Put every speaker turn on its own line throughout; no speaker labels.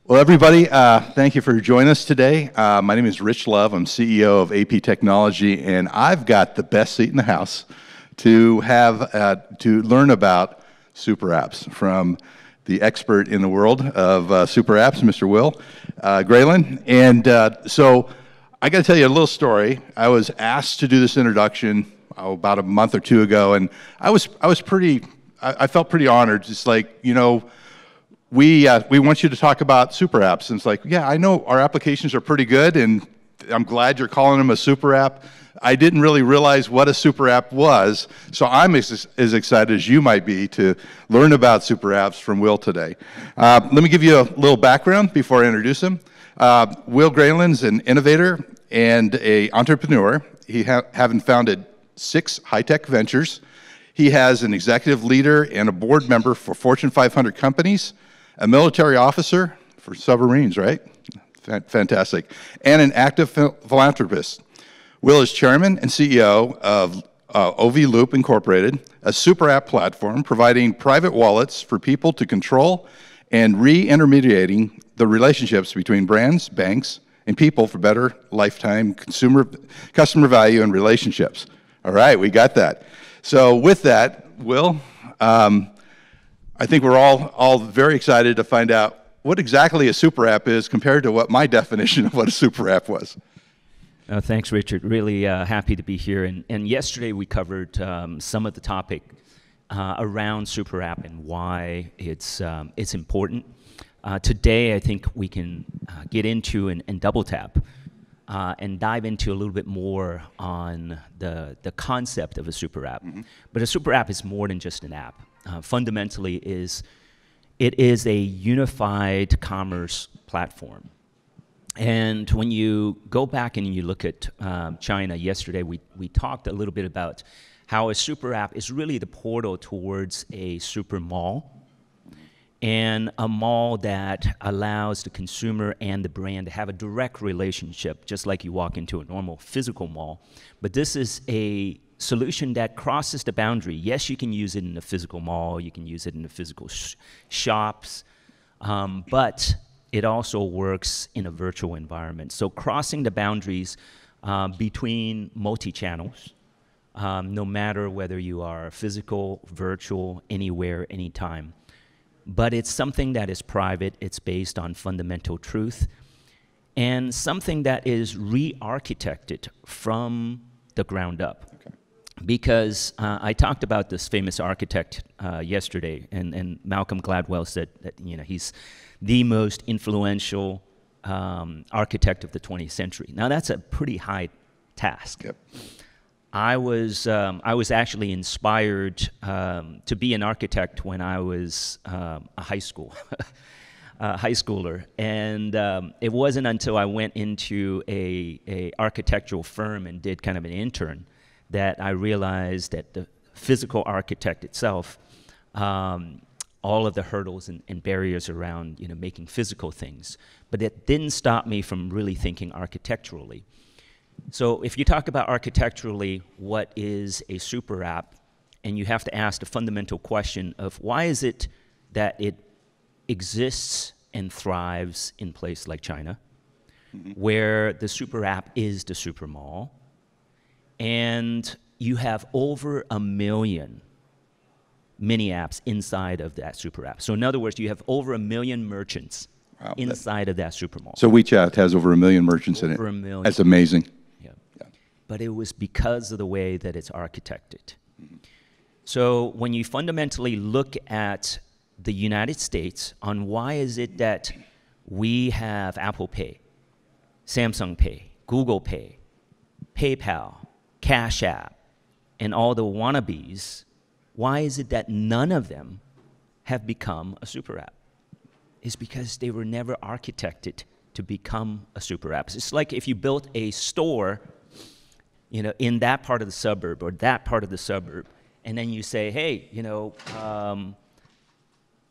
Well, everybody, thank you for joining us today. My name is Rich Love. I'm CEO of AP Technology, and I've got the best seat in the house to learn about super apps from the expert in the world of super apps, Mr. Will Graylin. And so I got to tell you a little story. I was asked to do this introduction about a month or two ago, and I felt pretty honored. Just like, we want you to talk about super apps. And it's like, yeah, I know our applications are pretty good, and I'm glad you're calling them a super app. I didn't really realize what a super app was, so I'm as excited as you might be to learn about super apps from Will today. Let me give you a little background before I introduce him. Will Graylin's an innovator and an entrepreneur. He having founded 6 high-tech ventures. He has an executive leader and a board member for Fortune 500 companies, a military officer for submarines, right? Fantastic. And an active philanthropist. Will is chairman and CEO of OV Loop Incorporated, a super app platform providing private wallets for people to control and re-intermediating the relationships between brands, banks, and people for better lifetime customer value and relationships. All right, we got that. So with that, Will, I think we're all very excited to find out what exactly a super app is compared to what my definition of what a super app was.
Thanks, Richard. Really happy to be here. And yesterday we covered some of the topic around super app and why it's important. Today I think we can get into and double tap and dive into a little bit more on the concept of a super app. Mm-hmm. But a super app is more than just an app. Fundamentally, it is a unified commerce platform. And when you go back and you look at China, yesterday we talked a little bit about how a super app is really the portal towards a super mall, and a mall that allows the consumer and the brand to have a direct relationship, just like you walk into a normal physical mall. But this is a solution that crosses the boundary. Yes, you can use it in a physical mall, you can use it in the physical shops, but it also works in a virtual environment. So crossing the boundaries between multi-channels, no matter whether you are physical, virtual, anywhere, anytime. But it's something that is private, it's based on fundamental truth, and something that is re-architected from the ground up. Okay. Because I talked about this famous architect yesterday, and Malcolm Gladwell said that he's the most influential architect of the 20th century. Now that's a pretty high task. Yep. I was actually inspired to be an architect when I was a high schooler, and it wasn't until I went into a architectural firm and did kind of an intern that I realized that the physical architect itself, all of the hurdles and barriers around making physical things, but it didn't stop me from really thinking architecturally. So if you talk about architecturally, what is a super app, and you have to ask the fundamental question of why is it that it exists and thrives in places like China, mm-hmm. where the super app is the super mall, and you have over 1 million mini apps inside of that super app. So in other words, you have over 1 million merchants inside of that super mall.
So WeChat has over 1 million merchants in it.
Over 1 million.
That's amazing.
But it was because of the way that it's architected. Mm-hmm. So when you fundamentally look at the United States on why is it that we have Apple Pay, Samsung Pay, Google Pay, PayPal, Cash App, and all the wannabes, why is it that none of them have become a super app? It's because they were never architected to become a super app. It's like if you built a store in that part of the suburb or that part of the suburb, and then you say, hey,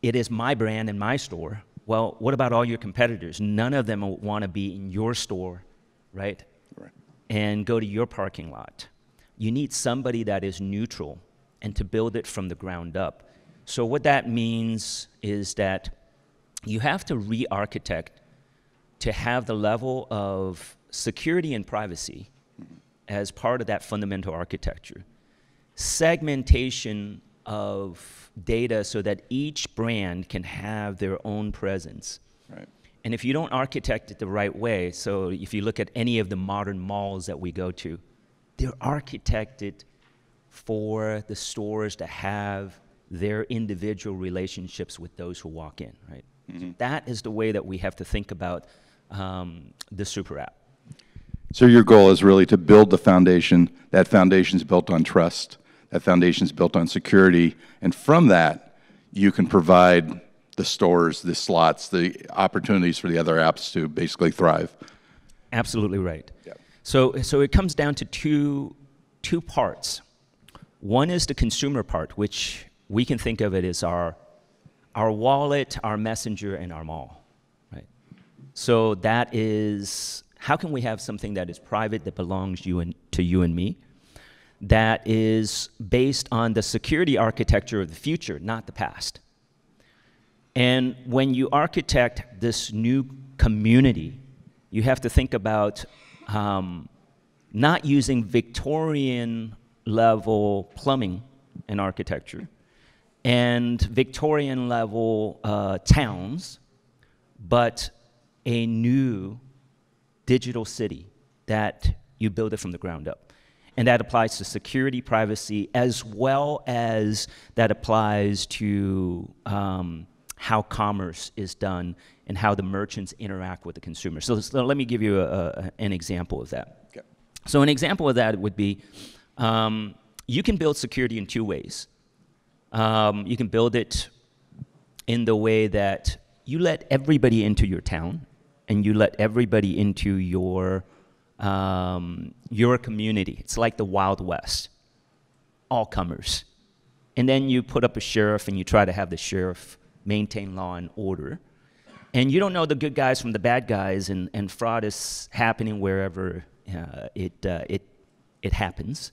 it is my brand and my store. Well, what about all your competitors? None of them want to be in your store, right? And go to your parking lot. You need somebody that is neutral and to build it from the ground up. So what that means is that you have to re-architect to have the level of security and privacy as part of that fundamental architecture. Segmentation of data so that each brand can have their own presence.
Right.
And if you don't architect it the right way, so if you look at any of the modern malls that we go to, they're architected for the stores to have their individual relationships with those who walk in, right? Mm-hmm. So that is the way that we have to think about the super app.
So your goal is really to build the foundation. That foundation is built on trust. That foundation is built on security. And from that, you can provide the stores, the slots, the opportunities for the other apps to basically thrive.
Absolutely right.
Yep.
So it comes down to two parts. One is the consumer part, which we can think of it as our wallet, our messenger, and our mall, right? So that is, how can we have something that is private, that belongs to you and me, that is based on the security architecture of the future, not the past? And when you architect this new community, you have to think about not using Victorian level plumbing and architecture and Victorian level towns, but a new digital city that you build it from the ground up. And that applies to security, privacy, as well as that applies to how commerce is done and how the merchants interact with the consumer. So let me give you an example of that. Okay. So an example of that would be, you can build security in two ways. You can build it in the way that you let everybody into your town and you let everybody into your community. It's like the Wild West, all comers. And then you put up a sheriff and you try to have the sheriff maintain law and order. And you don't know the good guys from the bad guys, and fraud is happening wherever it happens.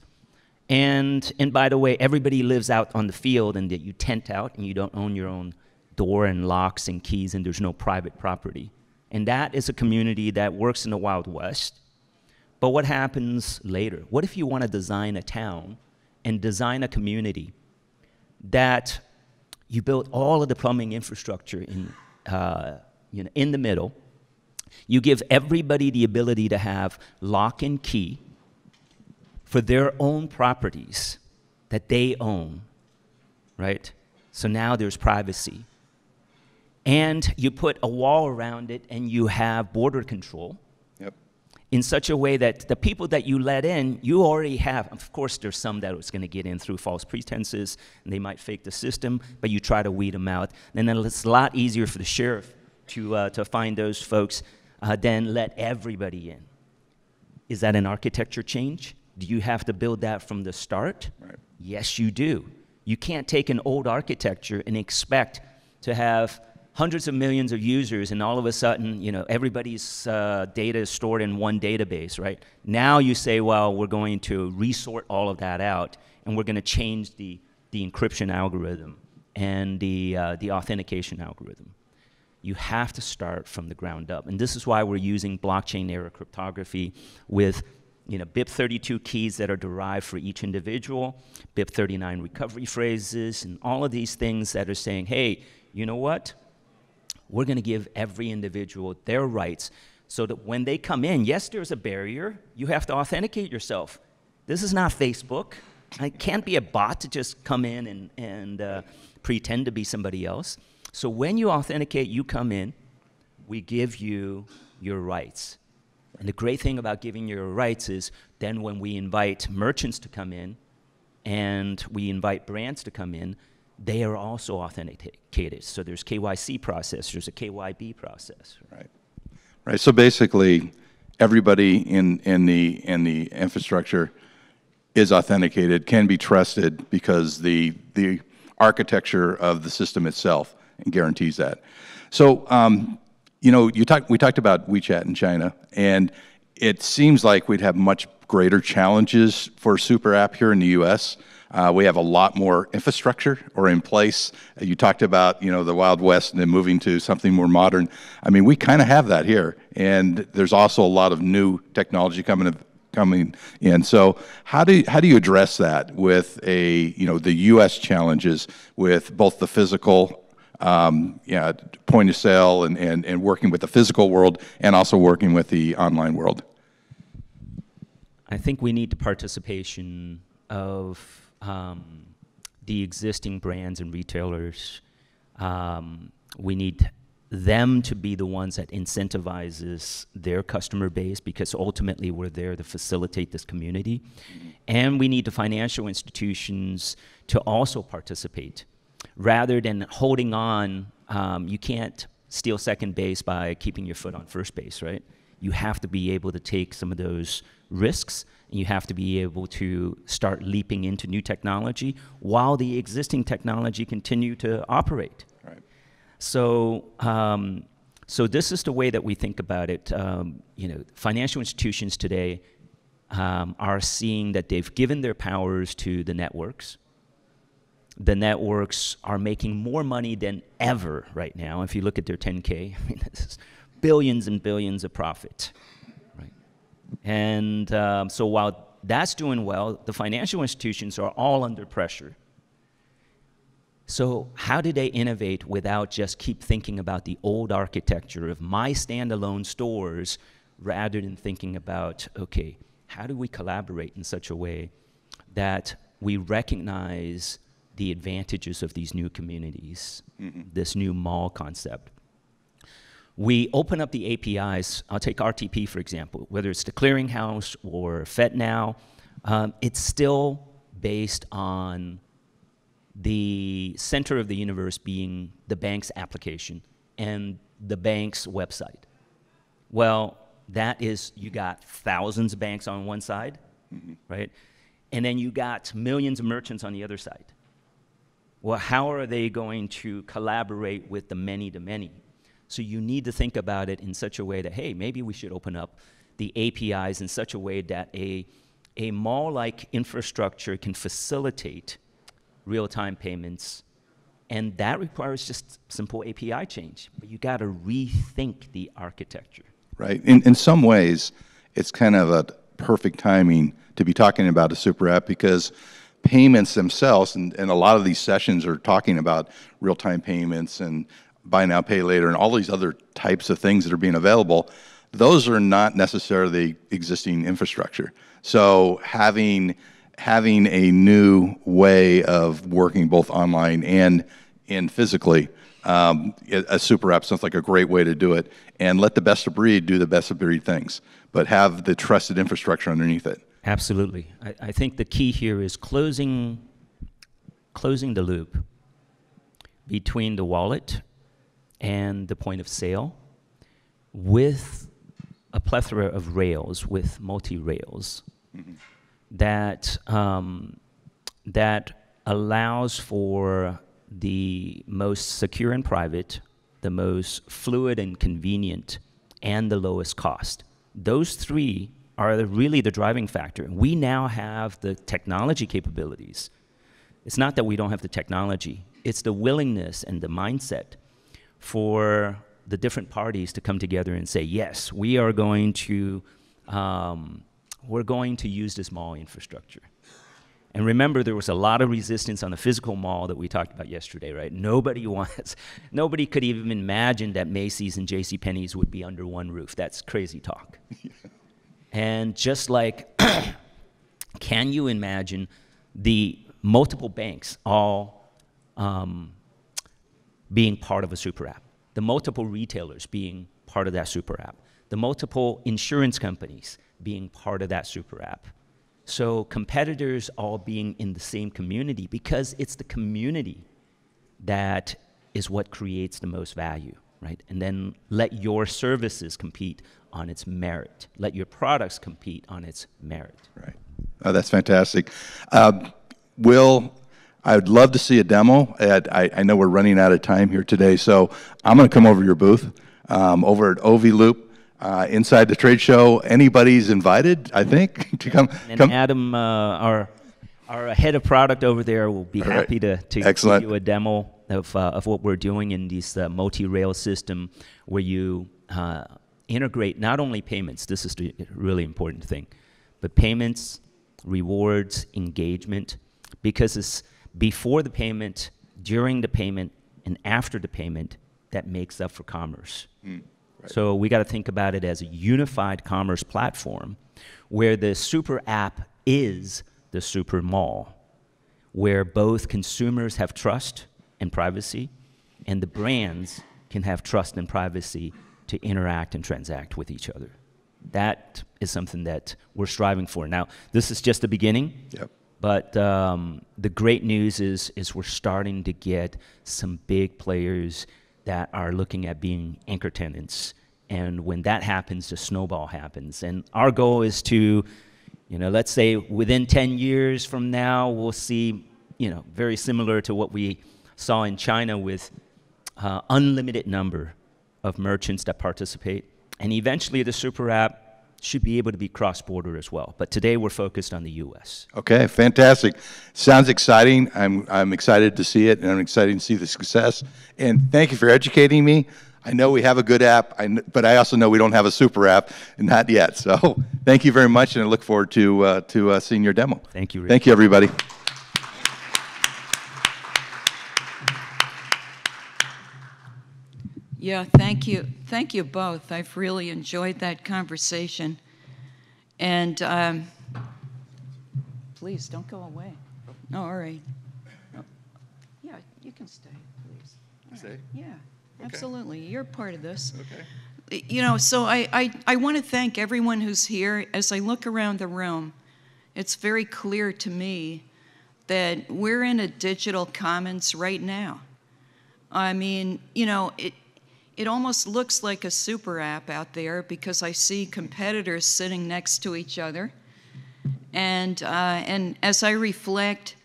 And by the way, everybody lives out on the field, and that you tent out, and you don't own your own door and locks and keys, and there's no private property. And that is a community that works in the Wild West. But what happens later? What if you want to design a town and design a community that you build all of the plumbing infrastructure in the middle? You give everybody the ability to have lock and key for their own properties that they own, right? So now there's privacy. And you put a wall around it and you have border control. Yep. In such a way that the people that you let in, you already have. Of course, there's some that was going to get in through false pretenses, and they might fake the system, but you try to weed them out. And then it's a lot easier for the sheriff to find those folks than let everybody in. Is that an architecture change? Do you have to build that from the start? Right. Yes, you do. You can't take an old architecture and expect to have hundreds of millions of users, and all of a sudden, everybody's data is stored in one database, right? Now you say, well, we're going to resort all of that out, and we're going to change the encryption algorithm and the authentication algorithm. You have to start from the ground up, and this is why we're using blockchain-era cryptography with BIP32 keys that are derived for each individual, BIP39 recovery phrases, and all of these things that are saying, hey, you know what? We're going to give every individual their rights so that when they come in, yes, there's a barrier. You have to authenticate yourself. This is not Facebook. It can't be a bot to just come in and pretend to be somebody else. So when you authenticate, you come in, we give you your rights. And the great thing about giving your rights is then when we invite merchants to come in and we invite brands to come in, they are also authenticated. So there's KYC process, there's a KYB process. Right.
Right. So basically, everybody in the infrastructure is authenticated, can be trusted because the architecture of the system itself guarantees that. So we talked about WeChat in China, and it seems like we'd have much greater challenges for super app here in the U.S. We have a lot more infrastructure or in place. You talked about, the Wild West and then moving to something more modern. I mean, we kind of have that here, and there's also a lot of new technology coming in. So how do you address that with the U.S. challenges with both the physical point of sale and working with the physical world and also working with the online world?
I think we need the participation of the existing brands and retailers. We need them to be the ones that incentivizes their customer base, because ultimately we're there to facilitate this community. And we need the financial institutions to also participate. Rather than holding on, you can't steal second base by keeping your foot on first base, right? You have to be able to take some of those risks, and you have to be able to start leaping into new technology while the existing technology continue to operate.
Right.
So, so this is the way that we think about it. Financial institutions today are seeing that they've given their powers to the networks. The networks are making more money than ever right now. If you look at their 10K, I mean, this is billions and billions of profit. Right? And so while that's doing well, the financial institutions are all under pressure. So how do they innovate without just keep thinking about the old architecture of my standalone stores, rather than thinking about, okay, how do we collaborate in such a way that we recognize the advantages of these new communities, this new mall concept? We open up the APIs. I'll take RTP, for example, whether it's the clearinghouse or FedNow, it's still based on the center of the universe being the bank's application and the bank's website. Well, that is, you got thousands of banks on one side, right? And then you got millions of merchants on the other side. Well, how are they going to collaborate with the many-to-many? So you need to think about it in such a way that, hey, maybe we should open up the APIs in such a way that a mall-like infrastructure can facilitate real-time payments, and that requires just simple API change. But you got to rethink the architecture.
Right. In some ways, it's kind of a perfect timing to be talking about a super app, because payments themselves, and a lot of these sessions are talking about real-time payments and buy now, pay later, and all these other types of things that are being available. Those are not necessarily existing infrastructure. So having a new way of working both online and physically, a super app sounds like a great way to do it, and let the best of breed do the best of breed things, but have the trusted infrastructure underneath it.
Absolutely. I think the key here is closing the loop between the wallet and the point of sale with a plethora of rails, with multi-rails, that allows for the most secure and private, the most fluid and convenient, and the lowest cost. Those three are really the driving factor. We now have the technology capabilities. It's not that we don't have the technology. It's the willingness and the mindset for the different parties to come together and say, yes, we're going to use this mall infrastructure. And remember, there was a lot of resistance on the physical mall that we talked about yesterday, right? Nobody could even imagine that Macy's and JCPenney's would be under one roof. That's crazy talk. And just like, can you imagine the multiple banks all being part of a super app, the multiple retailers being part of that super app, the multiple insurance companies being part of that super app? So competitors all being in the same community, because it's the community that is what creates the most value, right? And then let your services compete on its merit. Let your products compete on its merit.
Right. Oh, that's fantastic. Will, I would love to see a demo. I know we're running out of time here today, so I'm going to come over to your booth over at OV Loop. inside the trade show. Anybody's invited, I think, to come.
And Adam, our head of product over there, will be happy to give you a demo of what we're doing in this multi-rail system where you integrate not only payments, this is the really important thing, but payments, rewards, engagement, because it's before the payment, during the payment, and after the payment that makes up for commerce. Right. So we got to think about it as a unified commerce platform where the super app is the super mall, where both consumers have trust and privacy, and the brands can have trust and privacy to interact and transact with each other. That is something that we're striving for. Now, this is just the beginning. Yep. But the great news is we're starting to get some big players that are looking at being anchor tenants. And when that happens, the snowball happens. And our goal is to, let's say within 10 years from now, we'll see, very similar to what we saw in China with unlimited number of merchants that participate. And eventually the super app should be able to be cross-border as well. But today we're focused on the U.S. Okay, fantastic. Sounds exciting. I'm excited to see it, and I'm excited to see the success. And thank you for educating me. I know we have a good app, but I also know we don't have a super app, and not yet. So thank you very much, and I look forward to seeing your demo. Thank you, Rick.
Thank you, everybody.
Yeah, thank you. Thank you both. I've really enjoyed that conversation. And please, don't go away. Oh, all right. Oh, yeah, you can stay, please.
Stay?
Yeah, okay. Absolutely. You're part of this.
Okay.
So I want to thank everyone who's here. As I look around the room, it's very clear to me that we're in a digital commons right now. I mean, it almost looks like a super app out there because I see competitors sitting next to each other. And as I reflect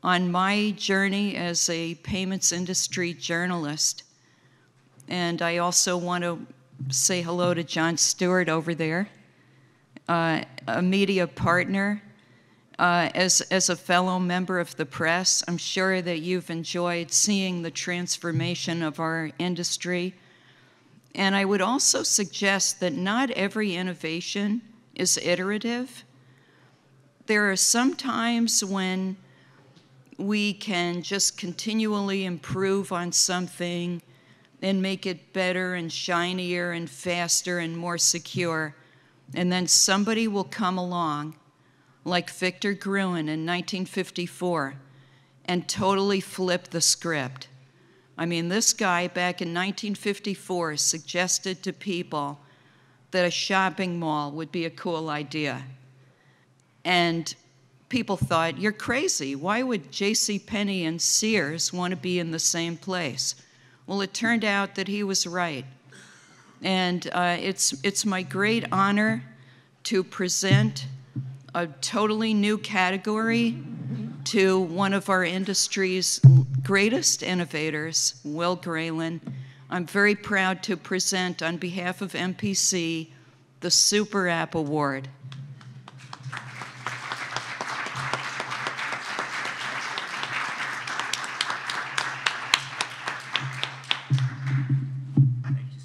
on my journey as a payments industry journalist, and I also want to say hello to John Stewart over there, a media partner, as a fellow member of the press, I'm sure that you've enjoyed seeing the transformation of our industry. And I would also suggest that not every innovation is iterative. There are some times when we can just continually improve on something and make it better and shinier and faster and more secure. And then somebody will come along, like Victor Graylin in 1954, and totally flip the script. I mean, this guy back in 1954 suggested to people that a shopping mall would be a cool idea. And people thought, you're crazy. Why would JCPenney and Sears want to be in the same place? Well, it turned out that he was right. And it's my great honor to present a totally new category to one of our industry's greatest innovators, Will Graylin. I'm very proud to present on behalf of MPC the Super App Award.